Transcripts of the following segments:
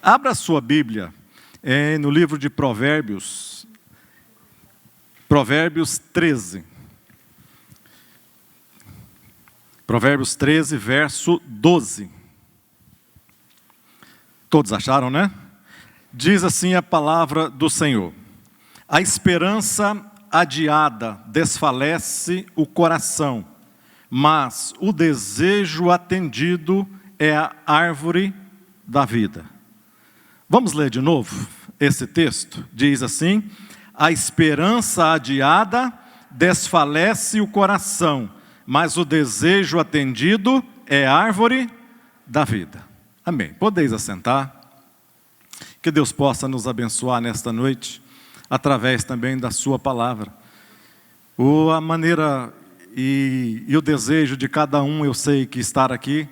Abra a sua Bíblia no livro de Provérbios, Provérbios 13. Provérbios 13, verso 12. Todos acharam, né? Diz assim a palavra do Senhor: a esperança adiada desfalece o coração, mas o desejo atendido é a árvore da vida. Vamos ler de novo esse texto? Diz assim: a esperança adiada desfalece o coração, mas o desejo atendido é a árvore da vida. Amém. Podeis assentar. Que Deus possa nos abençoar nesta noite, através também da sua palavra. A maneira e o desejo de cada um, eu sei que estar aqui,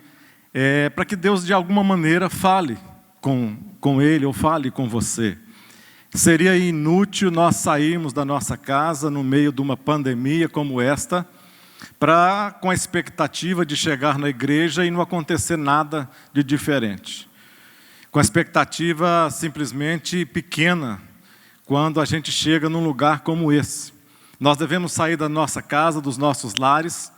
é para que Deus de alguma maneira fale com ele ou fale com você. Seria inútil nós sairmos da nossa casa no meio de uma pandemia como esta, com a expectativa de chegar na igreja e não acontecer nada de diferente. Com a expectativa simplesmente pequena, quando a gente chega num lugar como esse. Nós devemos sair da nossa casa, dos nossos lares,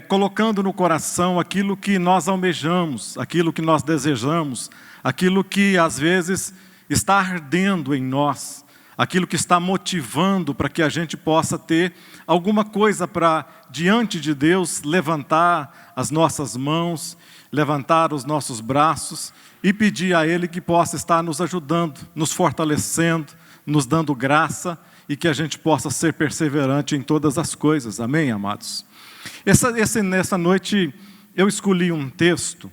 colocando no coração aquilo que nós almejamos, aquilo que nós desejamos, aquilo que às vezes está ardendo em nós, aquilo que está motivando para que a gente possa ter alguma coisa para, diante de Deus, levantar as nossas mãos, levantar os nossos braços e pedir a Ele que possa estar nos ajudando, nos fortalecendo, nos dando graça e que a gente possa ser perseverante em todas as coisas. Amém, amados? Nessa noite eu escolhi um texto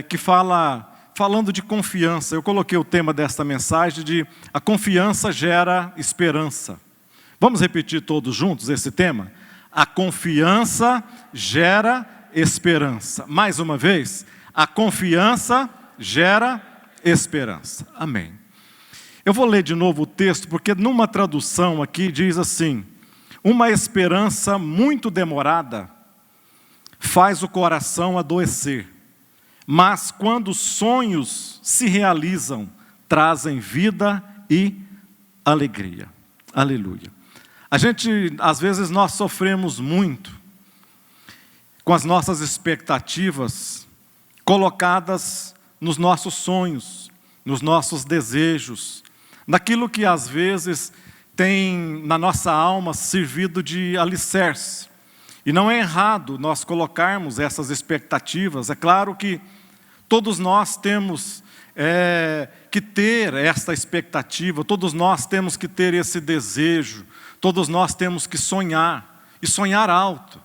que falando de confiança. Eu coloquei o tema desta mensagem de a confiança gera esperança. Vamos repetir todos juntos esse tema? A confiança gera esperança. Mais uma vez, a confiança gera esperança. Amém. Eu vou ler de novo o texto, porque numa tradução aqui diz assim: uma esperança muito demorada faz o coração adoecer, mas quando os sonhos se realizam, trazem vida e alegria. Aleluia. Às vezes nós sofremos muito com as nossas expectativas colocadas nos nossos sonhos, nos nossos desejos, naquilo que às vezes tem na nossa alma servido de alicerce. E não é errado nós colocarmos essas expectativas. É claro que todos nós temos que ter esta expectativa, todos nós temos que ter esse desejo, todos nós temos que sonhar, e sonhar alto.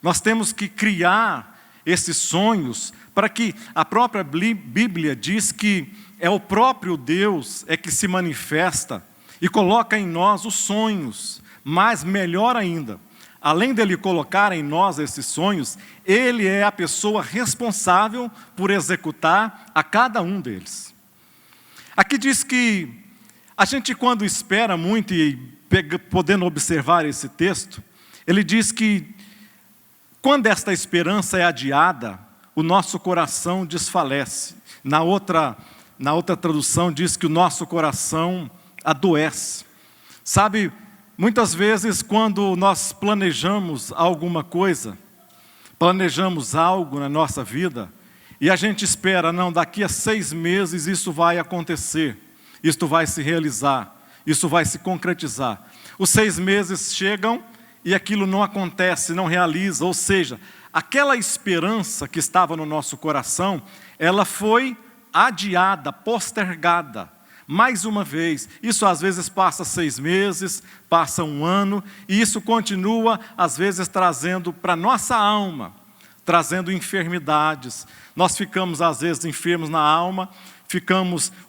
Nós temos que criar esses sonhos para que a própria Bíblia diz que é o próprio Deus que se manifesta e coloca em nós os sonhos, mas melhor ainda, além dele colocar em nós esses sonhos, ele é a pessoa responsável por executar a cada um deles. Aqui diz que a gente, quando espera muito, e podendo observar esse texto, ele diz que quando esta esperança é adiada, o nosso coração desfalece. Na outra tradução diz que o nosso coração adoece. Sabe, muitas vezes quando nós planejamos alguma coisa, planejamos algo na nossa vida, e a gente espera, não, daqui a 6 meses isso vai acontecer, isto vai se realizar, isso vai se concretizar. Os 6 meses chegam e aquilo não acontece, não realiza, ou seja, aquela esperança que estava no nosso coração, ela foi adiada, postergada. Mais uma vez, isso às vezes passa 6 meses, passa 1 ano, e isso continua às vezes trazendo para a nossa alma, trazendo enfermidades. Nós ficamos às vezes enfermos na alma,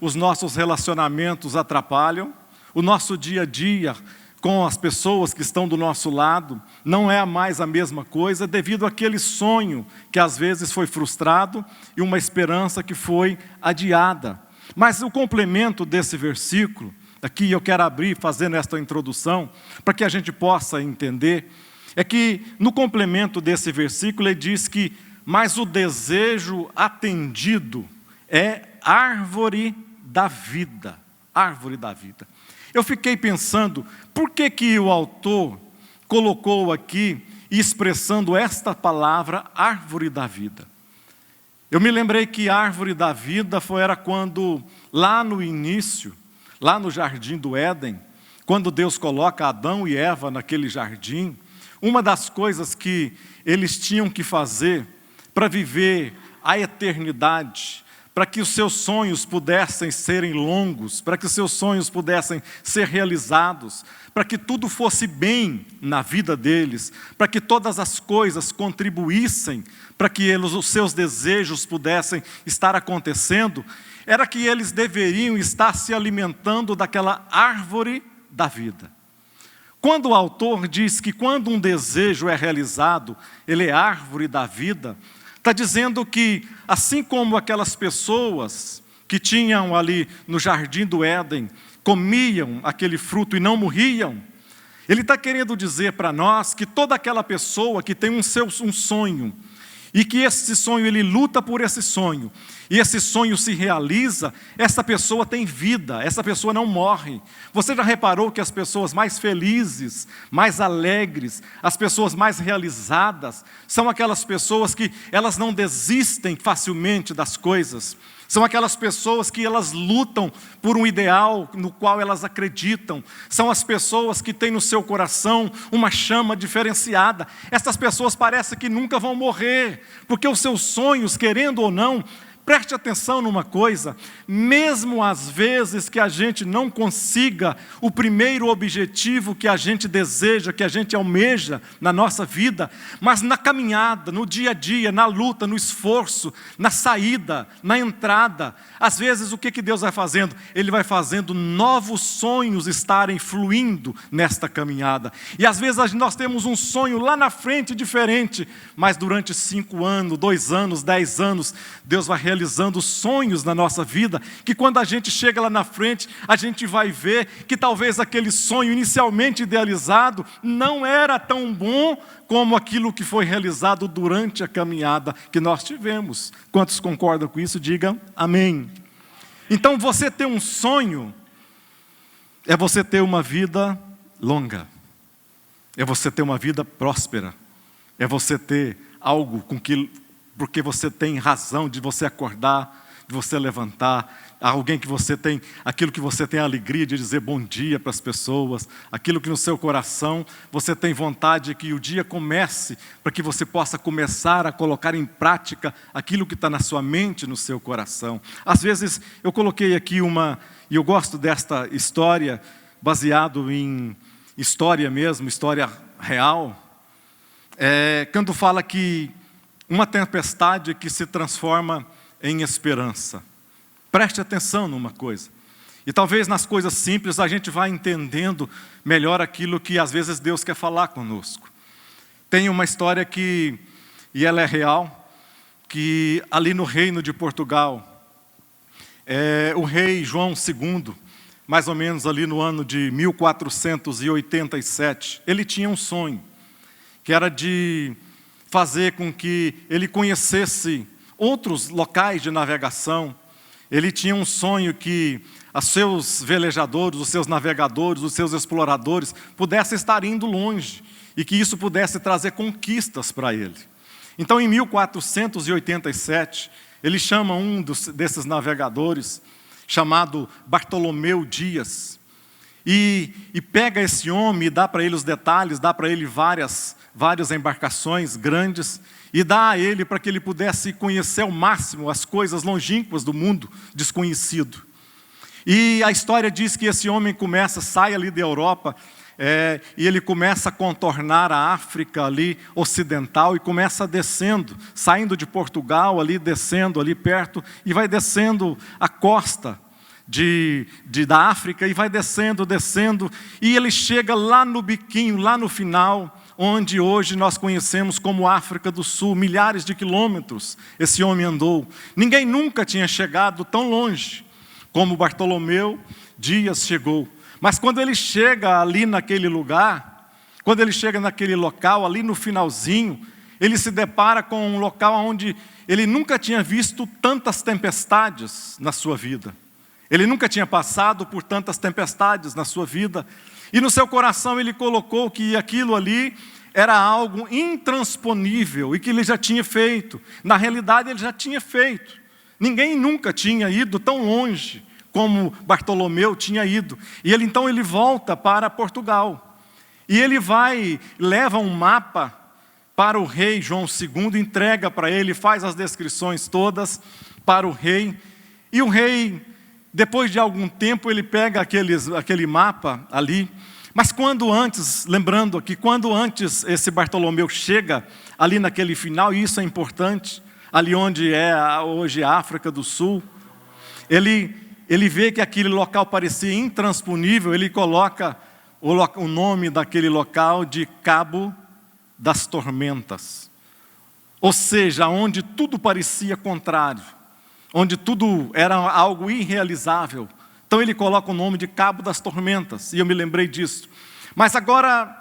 os nossos relacionamentos atrapalham, o nosso dia a dia com as pessoas que estão do nosso lado não é mais a mesma coisa, devido àquele sonho que às vezes foi frustrado e uma esperança que foi adiada. Mas o complemento desse versículo, aqui eu quero abrir fazendo esta introdução, para que a gente possa entender, é que no complemento desse versículo ele diz que, mas o desejo atendido é árvore da vida. Árvore da vida. Eu fiquei pensando, por que o autor colocou aqui, expressando esta palavra, árvore da vida? Eu me lembrei que árvore da vida era quando, lá no início, lá no jardim do Éden, quando Deus coloca Adão e Eva naquele jardim, uma das coisas que eles tinham que fazer para viver a eternidade, para que os seus sonhos pudessem serem longos, para que os seus sonhos pudessem ser realizados, para que tudo fosse bem na vida deles, para que todas as coisas contribuíssem, para que os seus desejos pudessem estar acontecendo, era que eles deveriam estar se alimentando daquela árvore da vida. Quando o autor diz que quando um desejo é realizado, ele é árvore da vida, está dizendo que, assim como aquelas pessoas que tinham ali no jardim do Éden, comiam aquele fruto e não morriam, ele está querendo dizer para nós que toda aquela pessoa que tem um sonho, e que esse sonho, ele luta por esse sonho, e esse sonho se realiza, essa pessoa tem vida, essa pessoa não morre. Você já reparou que as pessoas mais felizes, mais alegres, as pessoas mais realizadas, são aquelas pessoas que elas não desistem facilmente das coisas, são aquelas pessoas que elas lutam por um ideal no qual elas acreditam, são as pessoas que têm no seu coração uma chama diferenciada. Essas pessoas parecem que nunca vão morrer, porque os seus sonhos, querendo ou não, preste atenção numa coisa, mesmo às vezes que a gente não consiga o primeiro objetivo que a gente deseja, que a gente almeja na nossa vida, mas na caminhada, no dia a dia, na luta, no esforço, na saída, na entrada, às vezes o que Deus vai fazendo? Ele vai fazendo novos sonhos estarem fluindo nesta caminhada. E às vezes nós temos um sonho lá na frente diferente, mas durante 5 anos, 2 anos, 10 anos, Deus vai realizando sonhos na nossa vida, que quando a gente chega lá na frente, a gente vai ver que talvez aquele sonho inicialmente idealizado não era tão bom como aquilo que foi realizado durante a caminhada que nós tivemos. Quantos concordam com isso? Digam amém. Então você ter um sonho é você ter uma vida longa, é você ter uma vida próspera, é você ter algo com que, porque você tem razão de você acordar, de você levantar, alguém que você tem, aquilo que você tem a alegria de dizer bom dia para as pessoas, aquilo que no seu coração você tem vontade que o dia comece, para que você possa começar a colocar em prática aquilo que está na sua mente, no seu coração. Às vezes eu coloquei aqui e eu gosto desta história, baseado em história mesmo, história real, quando fala que uma tempestade que se transforma em esperança. Preste atenção numa coisa. E talvez nas coisas simples a gente vá entendendo melhor aquilo que às vezes Deus quer falar conosco. Tem uma história e ela é real, que ali no reino de Portugal, o rei João II, mais ou menos ali no ano de 1487, ele tinha um sonho, que era de fazer com que ele conhecesse outros locais de navegação. Ele tinha um sonho que os seus velejadores, os seus navegadores, os seus exploradores pudessem estar indo longe e que isso pudesse trazer conquistas para ele. Então, em 1487, ele chama um desses navegadores, chamado Bartolomeu Dias, e pega esse homem e dá para ele os detalhes, dá para ele várias embarcações grandes, e dá a ele para que ele pudesse conhecer ao máximo as coisas longínquas do mundo desconhecido. E a história diz que esse homem sai ali da Europa, e ele começa a contornar a África ali ocidental e começa descendo, saindo de Portugal ali, descendo ali perto, e vai descendo a costa da África, e vai descendo, e ele chega lá no biquinho, lá no final, onde hoje nós conhecemos como África do Sul. Milhares de quilômetros esse homem andou. Ninguém nunca tinha chegado tão longe como Bartolomeu Dias chegou. Mas quando ele chega ali naquele lugar, quando ele chega naquele local, ali no finalzinho, ele se depara com um local onde ele nunca tinha visto tantas tempestades na sua vida. Ele nunca tinha passado por tantas tempestades na sua vida. E no seu coração ele colocou que aquilo ali era algo intransponível e que ele já tinha feito. Na realidade, ele já tinha feito. Ninguém nunca tinha ido tão longe como Bartolomeu tinha ido. E então ele volta para Portugal. E ele leva um mapa para o rei João II, entrega para ele, faz as descrições todas para o rei. E o rei, depois de algum tempo, ele pega aquele mapa ali. Mas lembrando aqui, quando antes esse Bartolomeu chega ali naquele final, e isso é importante, ali onde é hoje a África do Sul, ele vê que aquele local parecia intransponível, ele coloca o nome daquele local de Cabo das Tormentas. Ou seja, onde tudo parecia contrário, onde tudo era algo irrealizável. Então ele coloca o nome de Cabo das Tormentas, e eu me lembrei disso. Mas agora,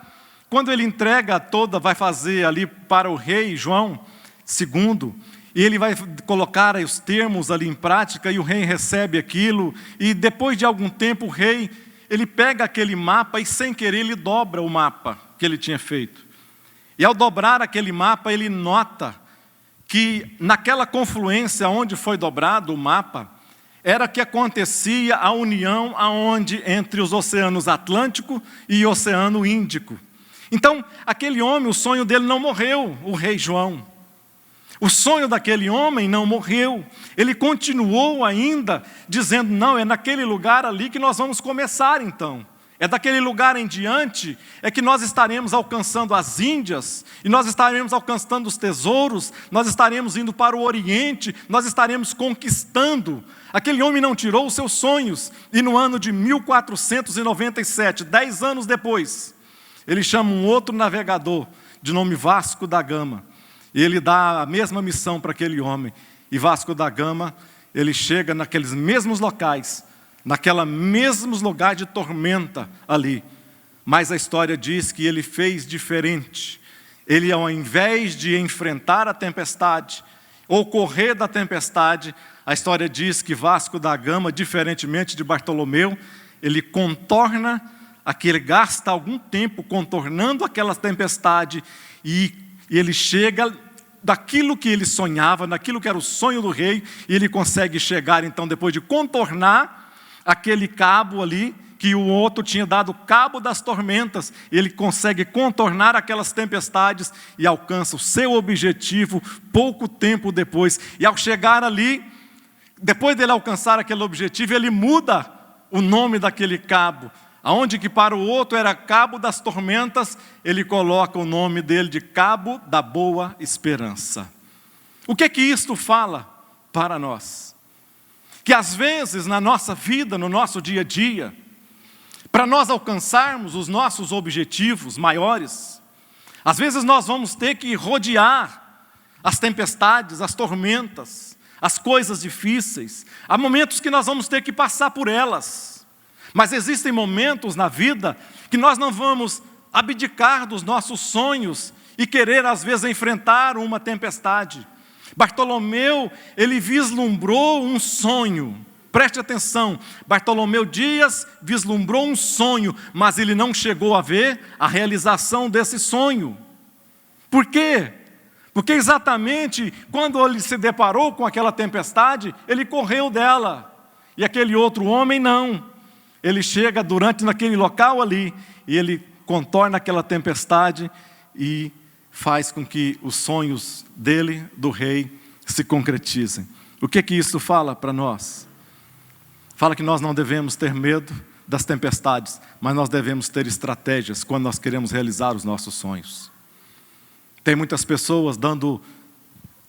quando ele entrega vai fazer ali para o rei João II, e ele vai colocar os termos ali em prática, e o rei recebe aquilo, e depois de algum tempo o rei, ele pega aquele mapa e sem querer ele dobra o mapa que ele tinha feito. E ao dobrar aquele mapa, ele nota que naquela confluência onde foi dobrado o mapa, era que acontecia a união entre os oceanos Atlântico e Oceano Índico. Então, aquele homem, o sonho dele não morreu, o rei João. O sonho daquele homem não morreu. Ele continuou ainda dizendo, não, é naquele lugar ali que nós vamos começar então. É daquele lugar em diante é que nós estaremos alcançando as Índias, e nós estaremos alcançando os tesouros, nós estaremos indo para o Oriente, nós estaremos conquistando. Aquele homem não tirou os seus sonhos, e no ano de 1497, 10 anos depois, ele chama um outro navegador, de nome Vasco da Gama, e ele dá a mesma missão para aquele homem. E Vasco da Gama, ele chega naqueles mesmos locais, mesmos lugares de tormenta ali. Mas a história diz que ele fez diferente. Ele, ao invés de enfrentar a tempestade, ou correr da tempestade, a história diz que Vasco da Gama, diferentemente de Bartolomeu, ele gasta algum tempo contornando aquela tempestade, e ele chega daquilo que ele sonhava, naquilo que era o sonho do rei, e ele consegue chegar então, depois de contornar aquele cabo ali, que o outro tinha dado Cabo das Tormentas, ele consegue contornar aquelas tempestades e alcança o seu objetivo pouco tempo depois. E ao chegar ali, depois dele alcançar aquele objetivo, ele muda o nome daquele cabo. Aonde que para o outro era Cabo das Tormentas, ele coloca o nome dele de Cabo da Boa Esperança. O que isto fala para nós? Que às vezes na nossa vida, no nosso dia a dia, para nós alcançarmos os nossos objetivos maiores, às vezes nós vamos ter que rodear as tempestades, as tormentas, as coisas difíceis. Há momentos que nós vamos ter que passar por elas. Mas existem momentos na vida que nós não vamos abdicar dos nossos sonhos e querer às vezes enfrentar uma tempestade. Bartolomeu, ele vislumbrou um sonho. Preste atenção, Bartolomeu Dias vislumbrou um sonho, mas ele não chegou a ver a realização desse sonho. Por quê? Porque exatamente quando ele se deparou com aquela tempestade, ele correu dela. E aquele outro homem não. Ele chega naquele local ali, e ele contorna aquela tempestade e faz com que os sonhos dele, do rei, se concretizem. O que isso fala para nós? Fala que nós não devemos ter medo das tempestades, mas nós devemos ter estratégias quando nós queremos realizar os nossos sonhos. Tem muitas pessoas dando,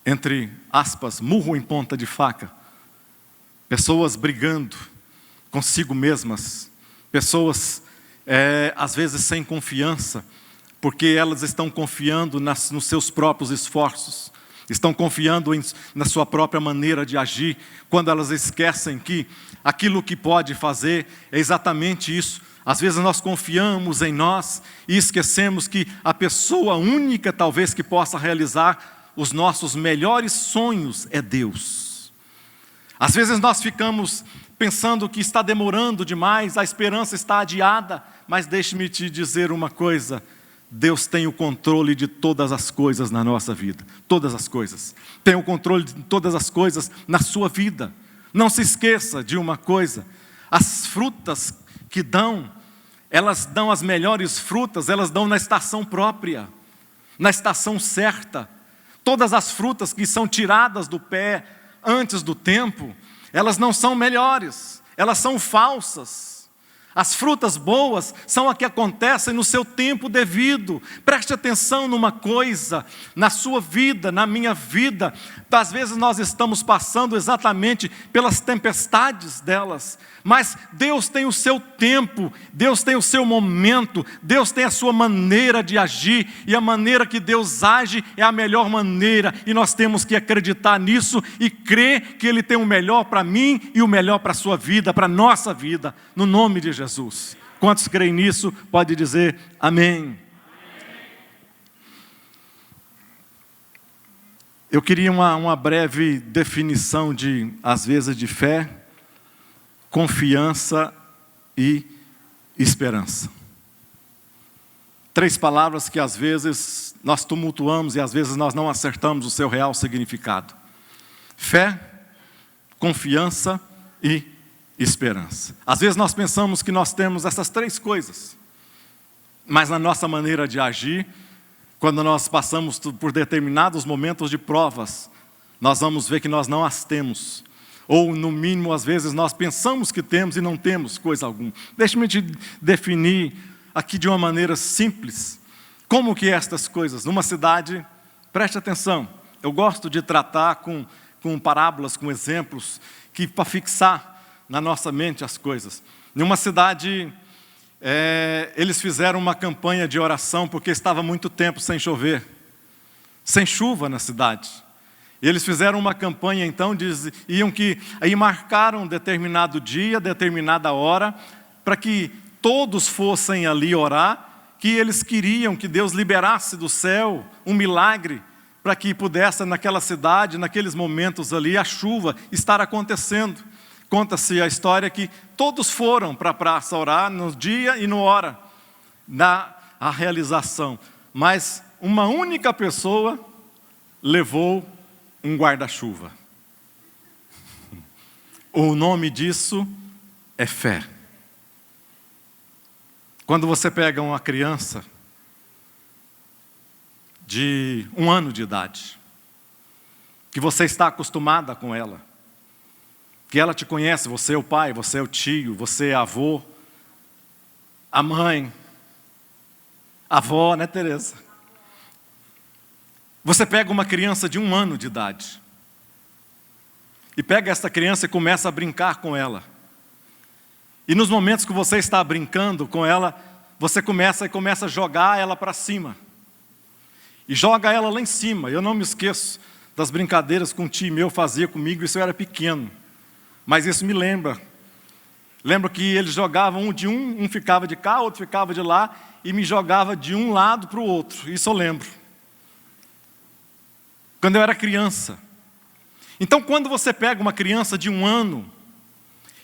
entre aspas, murro em ponta de faca. Pessoas brigando consigo mesmas. Pessoas, às vezes, sem confiança, porque elas estão confiando nos seus próprios esforços. Estão confiando na sua própria maneira de agir, quando elas esquecem que aquilo que pode fazer é exatamente isso, Às vezes nós confiamos em nós e esquecemos que a pessoa única talvez que possa realizar os nossos melhores sonhos é Deus. Às vezes nós ficamos pensando que está demorando demais, a esperança está adiada, mas deixe-me te dizer uma coisa: Deus tem o controle de todas as coisas na nossa vida, todas as coisas. Tem o controle de todas as coisas na sua vida. Não se esqueça de uma coisa: as frutas que dão, elas dão as melhores frutas, elas dão na estação própria, na estação certa. Todas as frutas que são tiradas do pé antes do tempo, elas não são melhores, elas são falsas. As frutas boas são as que acontecem no seu tempo devido. Preste atenção numa coisa, na sua vida, na minha vida. Às vezes nós estamos passando exatamente pelas tempestades delas, mas Deus tem o seu tempo, Deus tem o seu momento, Deus tem a sua maneira de agir, e a maneira que Deus age é a melhor maneira, e nós temos que acreditar nisso e crer que Ele tem o melhor para mim e o melhor para a sua vida, para a nossa vida, no nome de Jesus. Quantos creem nisso, pode dizer amém. Eu queria uma breve definição às vezes, de fé, confiança e esperança. 3 palavras que às vezes nós tumultuamos e às vezes nós não acertamos o seu real significado: fé, confiança e esperança. Às vezes nós pensamos que nós temos essas 3 coisas, mas na nossa maneira de agir, quando nós passamos por determinados momentos de provas, nós vamos ver que nós não as temos. Ou, no mínimo, às vezes nós pensamos que temos e não temos coisa alguma. Deixe-me te definir aqui de uma maneira simples como que é estas coisas. Numa cidade, preste atenção, eu gosto de tratar com parábolas, com exemplos, para fixar na nossa mente as coisas. Numa cidade, eles fizeram uma campanha de oração porque estava muito tempo sem chover, sem chuva na cidade. E eles fizeram uma campanha, então, aí marcaram determinado dia, determinada hora, para que todos fossem ali orar, que eles queriam que Deus liberasse do céu um milagre, para que pudesse naquela cidade, naqueles momentos ali, a chuva estar acontecendo. Conta-se a história que todos foram para a praça orar no dia e no hora a realização, mas uma única pessoa levou um guarda-chuva. O nome disso é fé. Quando você pega uma criança de 1 ano de idade, que você está acostumada com ela, que ela te conhece, você é o pai, você é o tio, você é avô, a mãe, a avó, né, Tereza? Você pega uma criança de 1 ano de idade e pega essa criança e começa a brincar com ela. E nos momentos que você está brincando com ela, você começa a jogar ela para cima. E joga ela lá em cima. Eu não me esqueço das brincadeiras que um tio meu fazia comigo, isso eu era pequeno. Mas isso me lembra. Lembro que eles jogavam um ficava de cá, outro ficava de lá, e me jogava de um lado para o outro. Isso eu lembro. Quando eu era criança. Então, quando você pega uma criança de 1 ano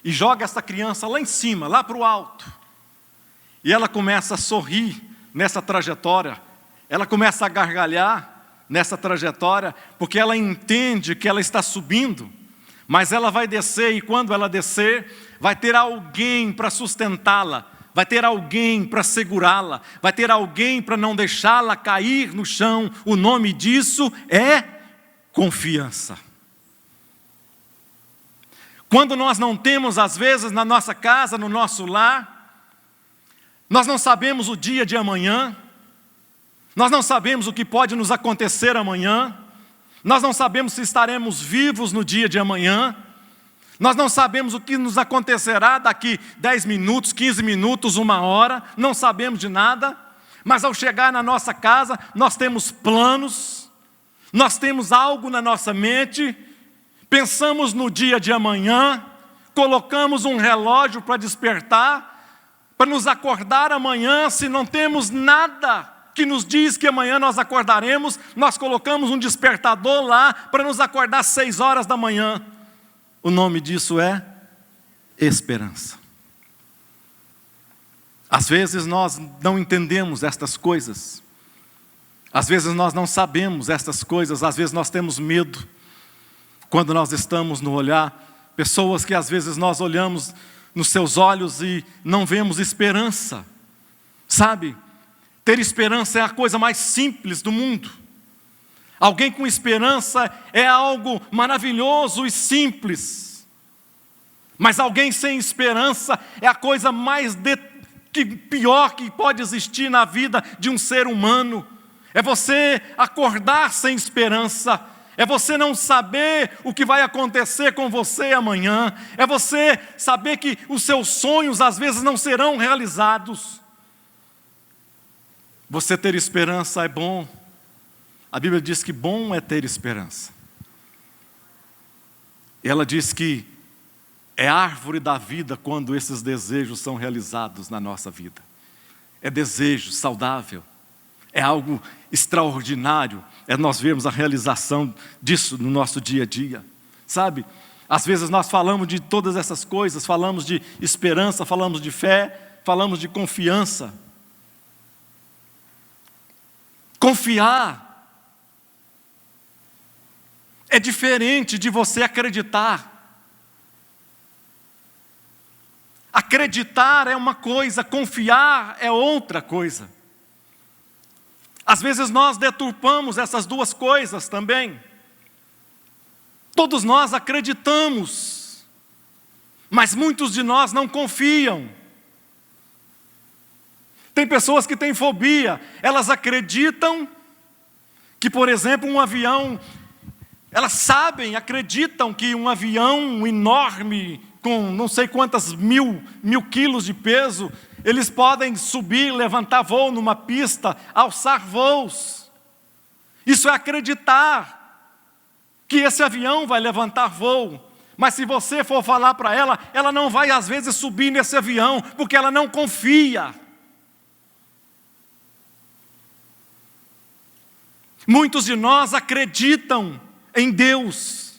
e joga essa criança lá em cima, lá para o alto, e ela começa a sorrir nessa trajetória, ela começa a gargalhar nessa trajetória, porque ela entende que ela está subindo, mas ela vai descer, e quando ela descer, vai ter alguém para sustentá-la, vai ter alguém para segurá-la, vai ter alguém para não deixá-la cair no chão. O nome disso é confiança. Quando nós não temos, às vezes, na nossa casa, no nosso lar, nós não sabemos o dia de amanhã, nós não sabemos o que pode nos acontecer amanhã, nós não sabemos se estaremos vivos no dia de amanhã, nós não sabemos o que nos acontecerá daqui 10 minutos, 15 minutos, 1 hora, não sabemos de nada, mas ao chegar na nossa casa, nós temos planos, nós temos algo na nossa mente, pensamos no dia de amanhã, colocamos um relógio para despertar, para nos acordar amanhã, se não temos nada que nos diz que amanhã nós acordaremos, nós colocamos um despertador lá para nos acordar às 6 horas da manhã. O nome disso é esperança. Às vezes nós não entendemos estas coisas, às vezes nós não sabemos estas coisas, às vezes nós temos medo, quando nós estamos no olhar, pessoas que às vezes nós olhamos nos seus olhos e não vemos esperança, sabe? Ter esperança é a coisa mais simples do mundo. Alguém com esperança é algo maravilhoso e simples. Mas alguém sem esperança é a coisa mais pior que pode existir na vida de um ser humano. É você acordar sem esperança. É você não saber o que vai acontecer com você amanhã. É você saber que os seus sonhos às vezes não serão realizados. Você ter esperança é bom. A Bíblia diz que bom é ter esperança. Ela diz que é árvore da vida quando esses desejos são realizados na nossa vida. É desejo saudável. É algo extraordinário. É nós vermos a realização disso no nosso dia a dia. Sabe? Às vezes nós falamos de todas essas coisas. Falamos de esperança, falamos de fé, falamos de confiança. Confiar é diferente de você acreditar. Acreditar é uma coisa, confiar é outra coisa. Às vezes nós deturpamos essas duas coisas também. Todos nós acreditamos, mas muitos de nós não confiam. Tem pessoas que têm fobia, elas acreditam que, por exemplo, um avião, elas acreditam que um avião enorme, com não sei quantas mil quilos de peso, eles podem subir, levantar voo numa pista, alçar voos. Isso é acreditar que esse avião vai levantar voo. Mas se você for falar para ela, ela não vai às vezes subir nesse avião, porque ela não confia. Muitos de nós acreditam em Deus.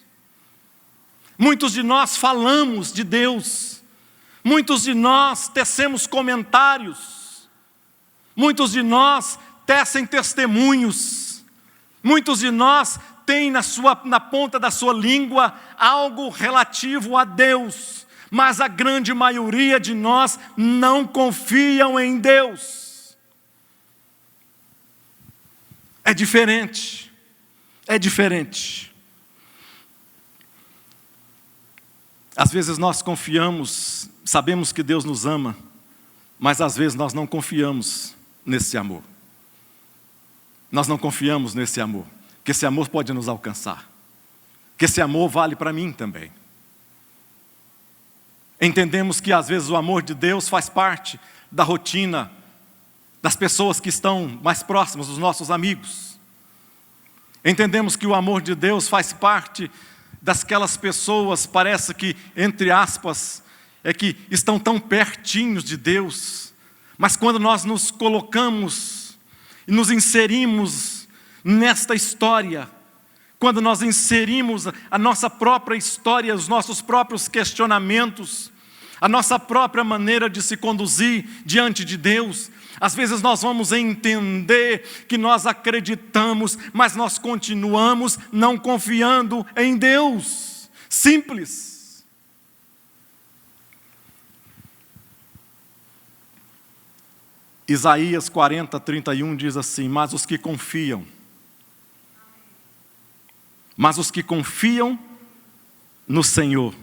Muitos de nós falamos de Deus. Muitos de nós tecemos comentários. Muitos de nós tecem testemunhos. Muitos de nós têm na ponta da sua língua algo relativo a Deus. Mas a grande maioria de nós não confiam em Deus. É diferente. É diferente. Às vezes nós confiamos, sabemos que Deus nos ama, mas às vezes nós não confiamos nesse amor. Nós não confiamos nesse amor, que esse amor pode nos alcançar, que esse amor vale para mim também. Entendemos que às vezes o amor de Deus faz parte da rotina das pessoas que estão mais próximas, dos nossos amigos. Entendemos que o amor de Deus faz parte daquelas pessoas, parece que, entre aspas, que estão tão pertinhos de Deus, mas quando nós nos colocamos e nos inserimos nesta história, quando nós inserimos a nossa própria história, os nossos próprios questionamentos, a nossa própria maneira de se conduzir diante de Deus, às vezes nós vamos entender que nós acreditamos, mas nós continuamos não confiando em Deus. Simples. Isaías 40:31 diz assim: mas os que confiam no Senhor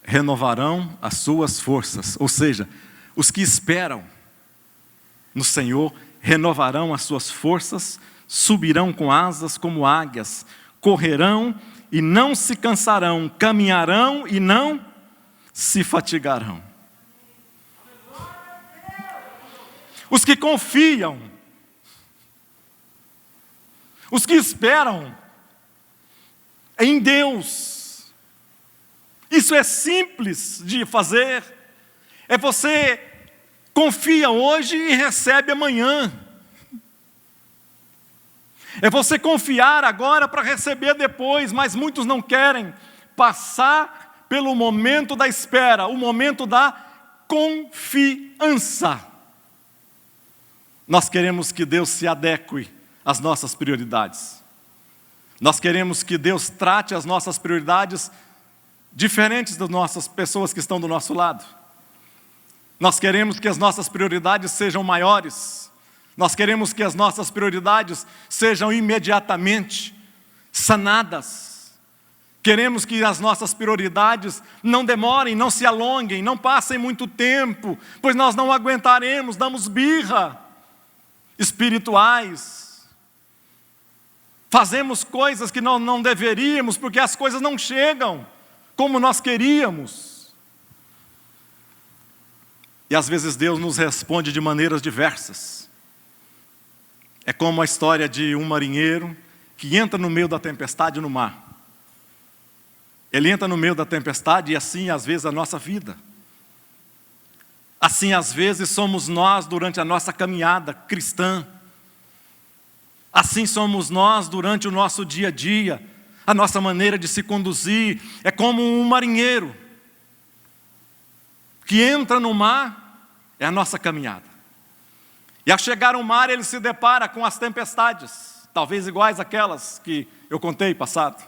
renovarão as suas forças. Ou seja, os que esperam no Senhor renovarão as suas forças, subirão com asas como águias, correrão e não se cansarão, caminharão e não se fatigarão. Os que confiam, os que esperam em Deus, isso é simples de fazer, é você confia hoje e recebe amanhã. É você confiar agora para receber depois, mas muitos não querem passar pelo momento da espera, o momento da confiança. Nós queremos que Deus se adeque às nossas prioridades. Nós queremos que Deus trate as nossas prioridades diferentes das nossas pessoas que estão do nosso lado. Nós queremos que as nossas prioridades sejam maiores. Nós queremos que as nossas prioridades sejam imediatamente sanadas. Queremos que as nossas prioridades não demorem, não se alonguem, não passem muito tempo, pois nós não aguentaremos, damos birra espirituais. Fazemos coisas que não deveríamos, porque as coisas não chegam como nós queríamos. E às vezes Deus nos responde de maneiras diversas. É como a história de um marinheiro que entra no meio da tempestade no mar. Ele entra no meio da tempestade e assim às vezes a nossa vida. Assim às vezes somos nós durante a nossa caminhada cristã. Assim somos nós durante o nosso dia a dia, a nossa maneira de se conduzir. É como um marinheiro que entra no mar, é a nossa caminhada. E ao chegar ao mar ele se depara com as tempestades, talvez iguais àquelas que eu contei passado.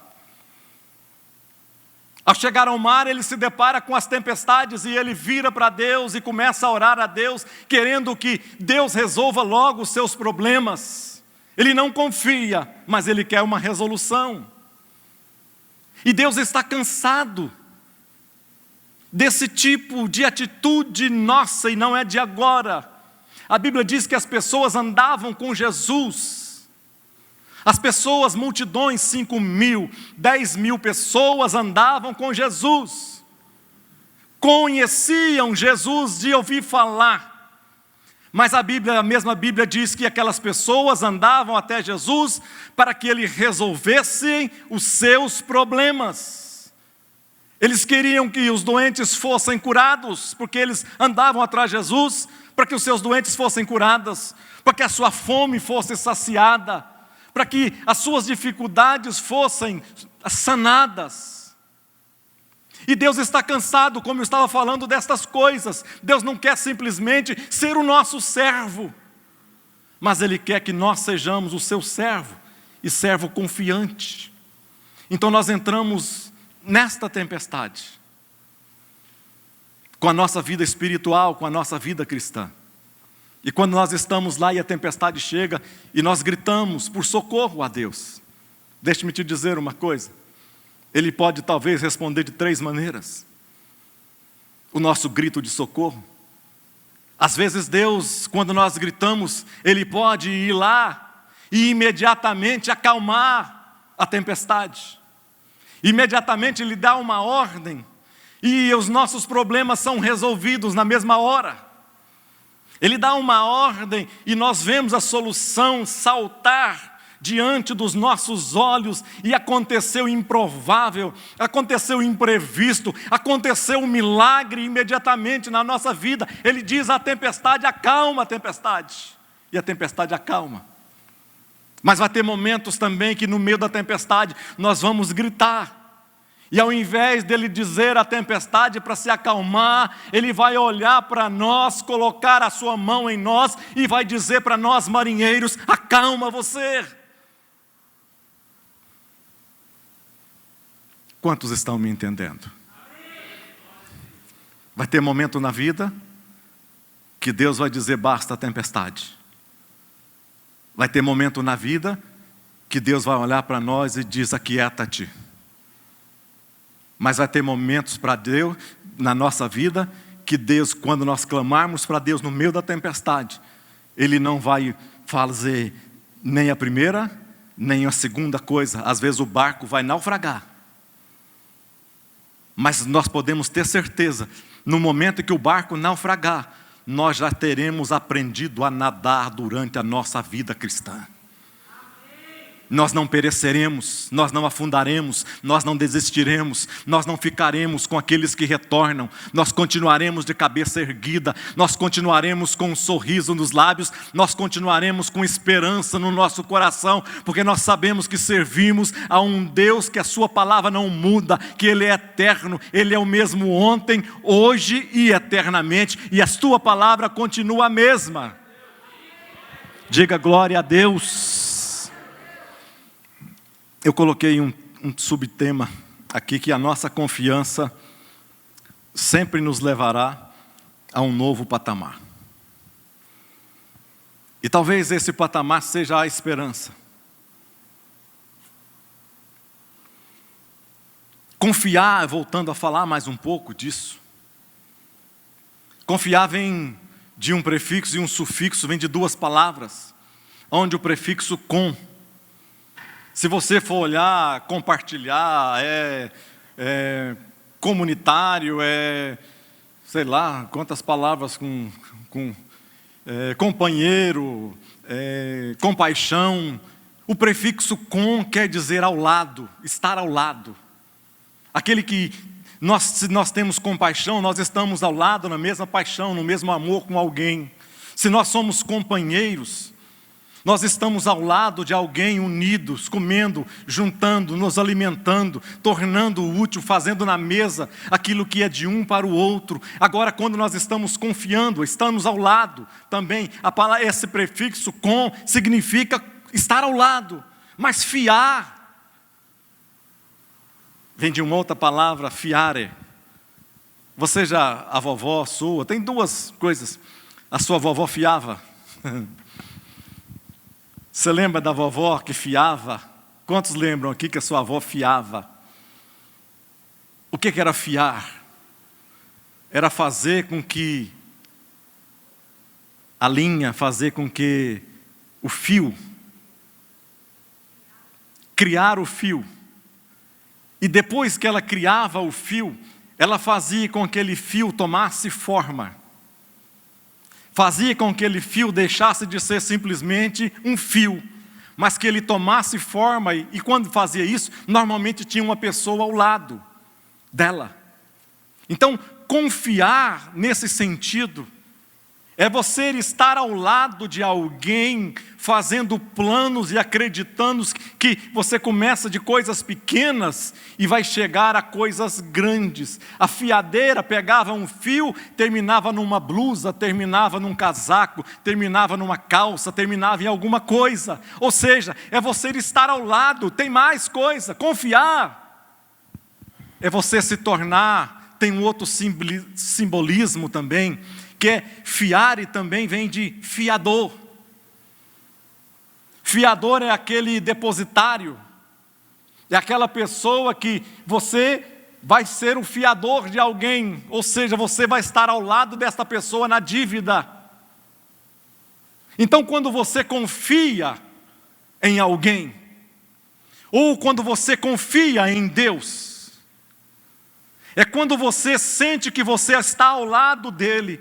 Ao chegar ao mar ele se depara com as tempestades e ele vira para Deus e começa a orar a Deus, querendo que Deus resolva logo os seus problemas. Ele não confia, mas ele quer uma resolução. E Deus está cansado desse tipo de atitude nossa e não é de agora. A Bíblia diz que as pessoas andavam com Jesus. As pessoas, multidões, 5.000, 10.000 pessoas andavam com Jesus. Conheciam Jesus de ouvir falar. Mas a mesma Bíblia diz que aquelas pessoas andavam até Jesus para que Ele resolvesse os seus problemas. Eles queriam que os doentes fossem curados, porque eles andavam atrás de Jesus para que os seus doentes fossem curados, para que a sua fome fosse saciada, para que as suas dificuldades fossem sanadas. E Deus está cansado, como eu estava falando, destas coisas. Deus não quer simplesmente ser o nosso servo, mas Ele quer que nós sejamos o seu servo, e servo confiante. Então nós entramos nesta tempestade, com a nossa vida espiritual, com a nossa vida cristã. E quando nós estamos lá e a tempestade chega, e nós gritamos por socorro a Deus, deixe-me te dizer uma coisa, Ele pode talvez responder de 3 maneiras. O nosso grito de socorro. Às vezes Deus, quando nós gritamos, Ele pode ir lá e imediatamente acalmar a tempestade. Imediatamente Ele dá uma ordem, e os nossos problemas são resolvidos na mesma hora. Ele dá uma ordem e nós vemos a solução saltar diante dos nossos olhos, e aconteceu o improvável, aconteceu o imprevisto, aconteceu um milagre imediatamente na nossa vida. Ele diz à tempestade: acalma a tempestade, e a tempestade acalma. Mas vai ter momentos também que no meio da tempestade nós vamos gritar. E ao invés dele dizer à tempestade para se acalmar, ele vai olhar para nós, colocar a sua mão em nós e vai dizer para nós marinheiros: acalma você. Quantos estão me entendendo? Vai ter momento na vida que Deus vai dizer: basta a tempestade. Vai ter momento na vida que Deus vai olhar para nós e diz: aquieta-te. Mas vai ter momentos para Deus, na nossa vida, que Deus, quando nós clamarmos para Deus no meio da tempestade, Ele não vai fazer nem a primeira, nem a segunda coisa. Às vezes o barco vai naufragar. Mas nós podemos ter certeza, no momento em que o barco naufragar, nós já teremos aprendido a nadar durante a nossa vida cristã. Nós não pereceremos, nós não afundaremos, nós não desistiremos, nós não ficaremos com aqueles que retornam, nós continuaremos de cabeça erguida, nós continuaremos com um sorriso nos lábios, nós continuaremos com esperança no nosso coração, porque nós sabemos que servimos a um Deus que a sua palavra não muda, que Ele é eterno, Ele é o mesmo ontem, hoje e eternamente, e a sua palavra continua a mesma. Diga glória a Deus. Eu coloquei um subtema aqui, que a nossa confiança sempre nos levará a um novo patamar. E talvez esse patamar seja a esperança. Confiar, voltando a falar mais um pouco disso. Confiar vem de um prefixo e um sufixo, vem de duas palavras, onde o prefixo com. Se você for olhar, compartilhar, comunitário, sei lá, quantas palavras com companheiro, compaixão. O prefixo com quer dizer ao lado, estar ao lado. Aquele que, se nós temos compaixão, nós estamos ao lado na mesma paixão, no mesmo amor com alguém. Se nós somos companheiros, nós estamos ao lado de alguém unidos, comendo, juntando, nos alimentando, tornando útil, fazendo na mesa aquilo que é de um para o outro. Agora, quando nós estamos confiando, estamos ao lado também. Esse prefixo com significa estar ao lado, mas fiar vem de uma outra palavra, fiare. Você a vovó sua, tem duas coisas. A sua vovó fiava. Você lembra da vovó que fiava? Quantos lembram aqui que a sua avó fiava? O que era fiar? Era fazer com que a linha, fazer com que o fio, criar o fio. E depois que ela criava o fio, ela fazia com que aquele fio tomasse forma. Fazia com que aquele fio deixasse de ser simplesmente um fio, mas que ele tomasse forma, e quando fazia isso, normalmente tinha uma pessoa ao lado dela. Então, confiar nesse sentido é você estar ao lado de alguém, fazendo planos e acreditando que você começa de coisas pequenas e vai chegar a coisas grandes. A fiadeira pegava um fio, terminava numa blusa, terminava num casaco, terminava numa calça, terminava em alguma coisa. Ou seja, é você estar ao lado, tem mais coisa. Confiar é você se tornar, tem um outro simbolismo também, que é fiar, e também vem de fiador. Fiador é aquele depositário, é aquela pessoa que você vai ser o fiador de alguém, ou seja, você vai estar ao lado desta pessoa na dívida. Então, quando você confia em alguém, ou quando você confia em Deus, é quando você sente que você está ao lado dele,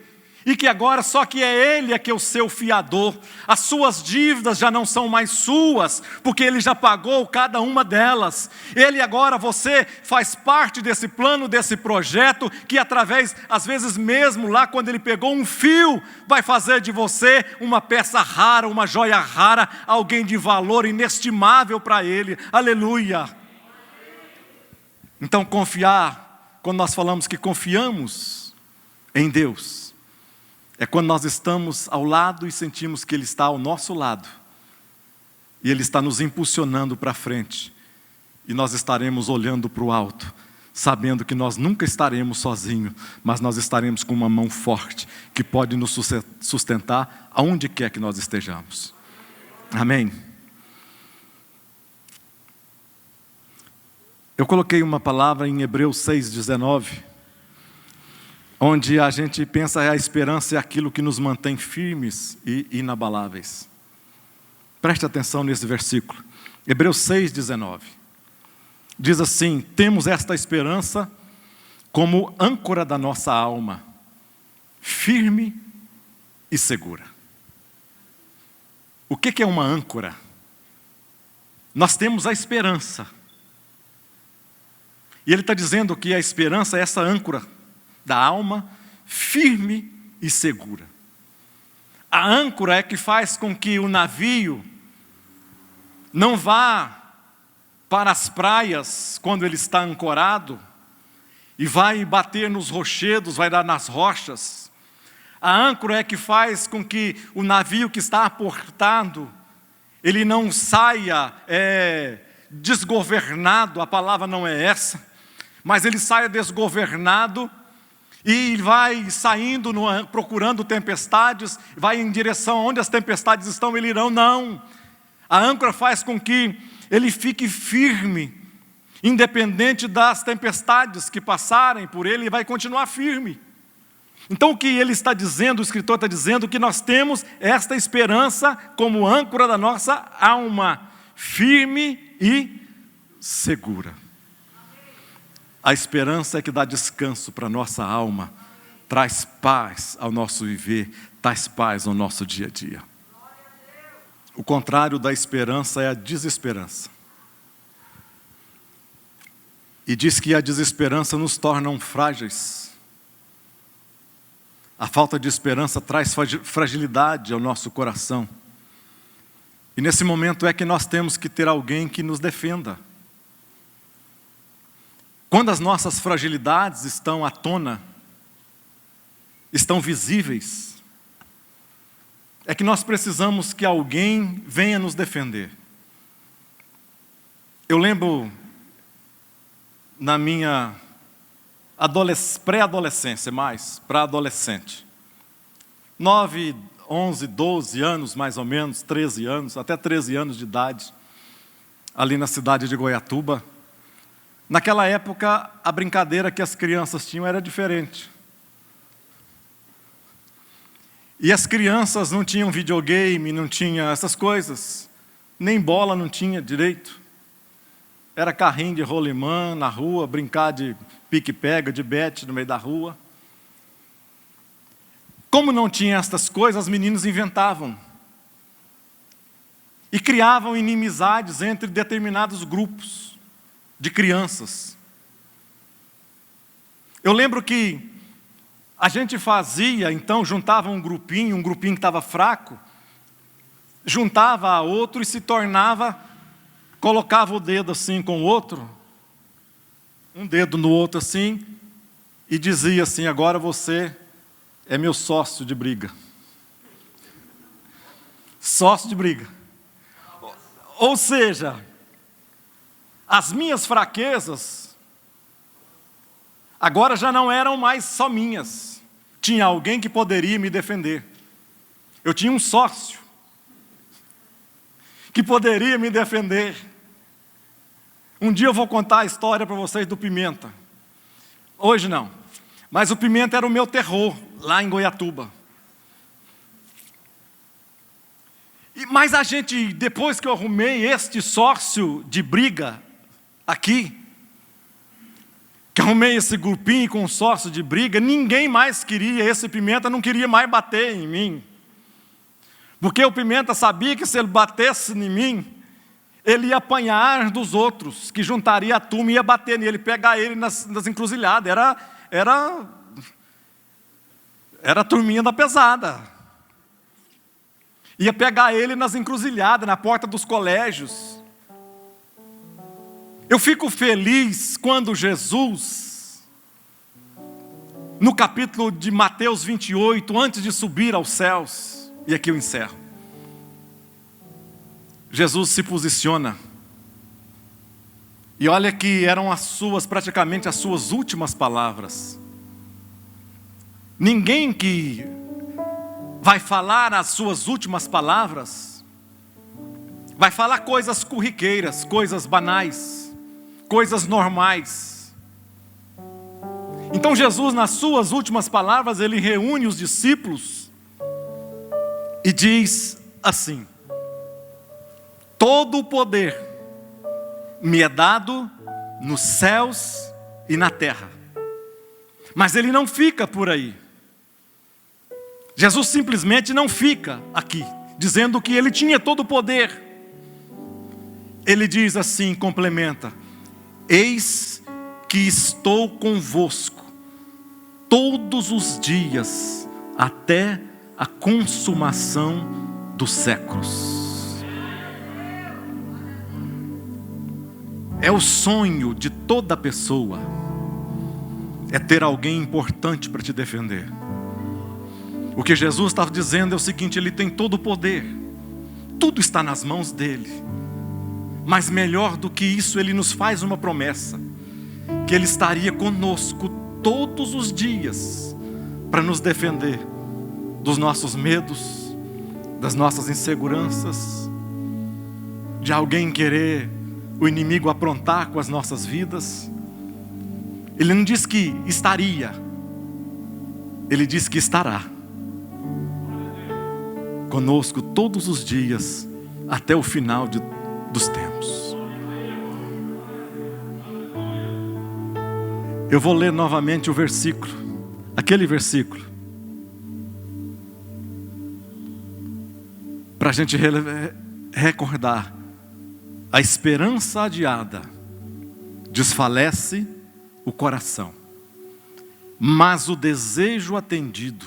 e que agora só que é Ele que é o seu fiador. As suas dívidas já não são mais suas, porque Ele já pagou cada uma delas. Ele agora, você faz parte desse plano, desse projeto, que através, às vezes mesmo lá quando Ele pegou um fio, vai fazer de você uma peça rara, uma joia rara, alguém de valor inestimável para Ele. Aleluia! Então confiar, quando nós falamos que confiamos em Deus, é quando nós estamos ao lado e sentimos que Ele está ao nosso lado. E Ele está nos impulsionando para frente. E nós estaremos olhando para o alto, sabendo que nós nunca estaremos sozinhos, mas nós estaremos com uma mão forte, que pode nos sustentar aonde quer que nós estejamos. Amém? Eu coloquei uma palavra em Hebreus 6,19, onde a gente pensa que a esperança é aquilo que nos mantém firmes e inabaláveis. Preste atenção nesse versículo. Hebreus 6,19. Diz assim: temos esta esperança como âncora da nossa alma, firme e segura. O que é uma âncora? nós temos a esperança. E ele está dizendo que a esperança é essa âncora da alma, firme e segura. A âncora é que faz com que o navio não vá para as praias quando ele está ancorado e vai bater nos rochedos, vai dar nas rochas. A âncora é que faz com que o navio que está aportado, ele não saia desgovernado, a palavra não é essa, mas ele saia desgovernado e vai saindo, procurando tempestades, vai em direção onde as tempestades estão, ele irão, não. A âncora faz com que ele fique firme, independente das tempestades que passarem por ele, ele vai continuar firme. Então o que ele está dizendo, o escritor está dizendo, que nós temos esta esperança como âncora da nossa alma, firme e segura. A esperança é que dá descanso para a nossa alma, traz paz ao nosso viver, traz paz ao nosso dia a dia. O contrário da esperança é a desesperança. E diz que a desesperança nos torna frágeis. A falta de esperança traz fragilidade ao nosso coração. E nesse momento é que nós temos que ter alguém que nos defenda. Quando as nossas fragilidades estão à tona, estão visíveis, é que nós precisamos que alguém venha nos defender. Eu lembro na minha pré-adolescência, mais para adolescente, 9, 11, 12 anos mais ou menos, 13 anos, até 13 anos de idade, ali na cidade de Goiatuba. Naquela época, a brincadeira que as crianças tinham era diferente. E as crianças não tinham videogame, não tinham essas coisas, nem bola não tinha direito. Era carrinho de rolimã na rua, brincar de pique-pega, de bete no meio da rua. Como não tinha estas coisas, os meninos inventavam. E criavam inimizades entre determinados grupos de crianças. Eu lembro que a gente fazia, então, juntava um grupinho que estava fraco, juntava a outro e se tornava, colocava o dedo assim com o outro, um dedo no outro assim, e dizia assim: agora você é meu sócio de briga. Sócio de briga. Ou seja, as minhas fraquezas agora já não eram mais só minhas. Tinha alguém que poderia me defender. Eu tinha um sócio que poderia me defender. Um dia eu vou contar a história para vocês do Pimenta. Hoje não. Mas o Pimenta era o meu terror, lá em Goiatuba. Mas a gente, depois que eu arrumei este sócio de briga aqui, que arrumei esse grupinho com um sócio de briga, ninguém mais queria, esse Pimenta não queria mais bater em mim. Porque o Pimenta sabia que se ele batesse em mim, ele ia apanhar dos outros, que juntaria a turma e ia bater nele, pegar ele nas encruzilhadas. Era a turminha da pesada. Ia pegar ele nas encruzilhadas, na porta dos colégios. Eu fico feliz quando Jesus, no capítulo de Mateus 28, antes de subir aos céus, e aqui eu encerro, Jesus se posiciona, e olha que eram praticamente as suas últimas palavras. Ninguém que vai falar as suas últimas palavras, vai falar coisas corriqueiras, coisas banais, coisas normais. Então Jesus, nas suas últimas palavras, ele reúne os discípulos e diz assim: todo o poder me é dado nos céus e na terra. Mas ele não fica por aí. Jesus simplesmente não fica aqui, dizendo que ele tinha todo o poder. Ele diz assim, complementa: eis que estou convosco todos os dias, até a consumação dos séculos. É o sonho de toda pessoa, é ter alguém importante para te defender. O que Jesus estava dizendo é o seguinte: Ele tem todo o poder, tudo está nas mãos dEle. Mas melhor do que isso, Ele nos faz uma promessa, que Ele estaria conosco todos os dias, para nos defender dos nossos medos, das nossas inseguranças, de alguém querer o inimigo aprontar com as nossas vidas. Ele não diz que estaria, Ele diz que estará conosco todos os dias, até o final dos tempos. Eu vou ler novamente o versículo, aquele versículo, para a gente recordar: a esperança adiada desfalece o coração, mas o desejo atendido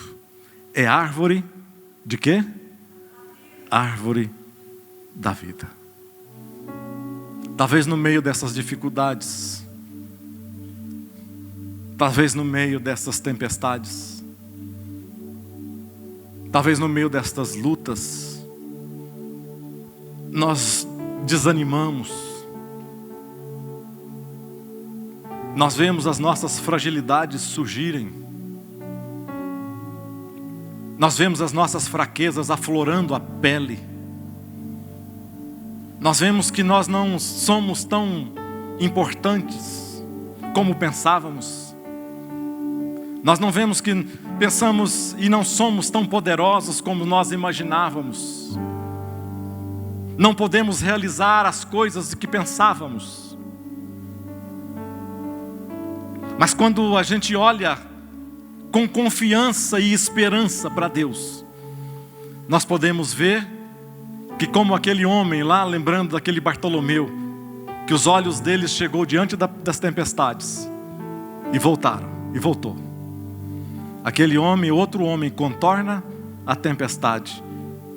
é árvore de quê? Árvore da vida. Talvez no meio dessas dificuldades, talvez no meio dessas tempestades, talvez no meio destas lutas, nós desanimamos, nós vemos as nossas fragilidades surgirem, nós vemos as nossas fraquezas aflorando a pele, nós vemos que nós não somos tão importantes como pensávamos, nós não vemos que pensamos e não somos tão poderosos como nós imaginávamos, não podemos realizar as coisas que pensávamos. Mas quando a gente olha com confiança e esperança para Deus, nós podemos ver que, como aquele homem lá, lembrando daquele Bartolomeu, que os olhos deles chegou diante das tempestades e voltou. Aquele homem, outro homem, contorna a tempestade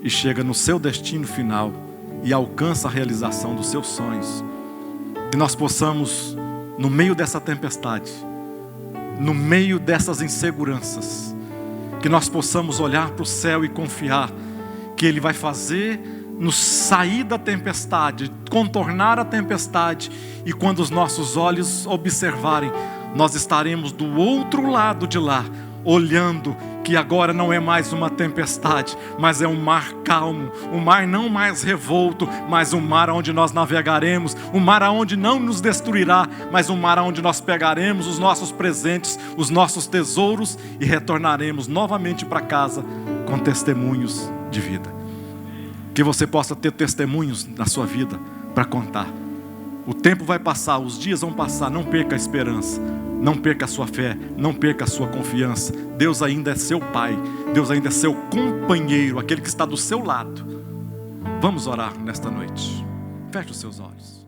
e chega no seu destino final e alcança a realização dos seus sonhos. Que nós possamos, no meio dessa tempestade, no meio dessas inseguranças, que nós possamos olhar para o céu e confiar que Ele vai fazer nos sair da tempestade, contornar a tempestade, e quando os nossos olhos observarem, nós estaremos do outro lado de lá, olhando que agora não é mais uma tempestade, mas é um mar calmo, um mar não mais revolto, mas um mar onde nós navegaremos, um mar onde não nos destruirá, mas um mar onde nós pegaremos os nossos presentes, os nossos tesouros e retornaremos novamente para casa com testemunhos de vida. Que você possa ter testemunhos na sua vida para contar. O tempo vai passar, os dias vão passar, não perca a esperança, não perca a sua fé, não perca a sua confiança. Deus ainda é seu Pai, Deus ainda é seu companheiro, aquele que está do seu lado. Vamos orar nesta noite. Feche os seus olhos.